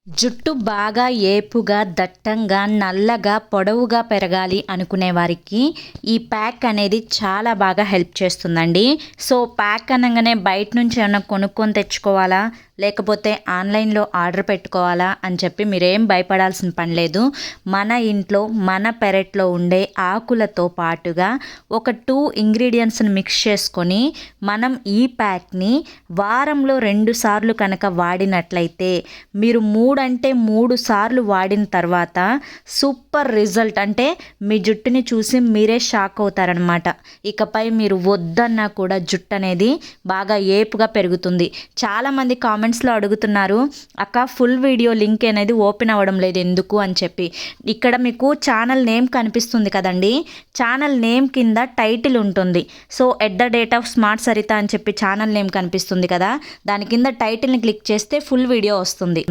జుట్టు బాగా ఏపుగా, దట్టంగా, నల్లగా, పొడవుగా పెరగాలి అనుకునే వారికి ఈ ప్యాక్ అనేది చాలా బాగా హెల్ప్ చేస్తుందండి. సో, ప్యాక్ అనంగానే బయట నుంచి ఏమన్నా కొనుక్కొని తెచ్చుకోవాలా? లేకపోతే ఆన్‌లైన్‌లో ఆర్డర్ పెట్టుకోవాలా? అని చెప్పి మీరేం భయపడాల్సిన పని లేదు. మన ఇంట్లో, మన పెరట్లో ఉండే ఆకులతో పాటుగా ఒక 2 ఇంగ్రీడియెంట్స్‌ని మిక్స్ చేసుకొని మనం ఈ ప్యాక్‌ని వారంలో 2 సార్లు కనుక వాడినట్లయితే మీరు 3 అంటే 3 సార్లు వాడిన తర్వాత సూపర్ రిజల్ట్ అంటే మీ జుట్టుని చూసి మీరే షాక్ అవుతారనమాట. ఇకపై మీరు వద్దన్నా కూడా జుట్టు అనేది బాగా ఏపుగా పెరుగుతుంది. చాలామంది కామెంట్స్‌లో అడుగుతున్నారు, అక్క ఫుల్ వీడియో లింక్ అనేది ఓపెన్ అవ్వడం లేదు ఎందుకు అని చెప్పి. ఇక్కడ మీకు ఛానల్ నేమ్ కనిపిస్తుంది కదండీ! ఛానల్ నేమ్ కింద టైటిల్ ఉంటుంది. So, at the date of smart Saritha అని చెప్పి ఛానల్ నేమ్ కనిపిస్తుంది కదా! దాని కింద టైటిల్‌ని క్లిక్ చేస్తే ఫుల్ వీడియో వస్తుంది.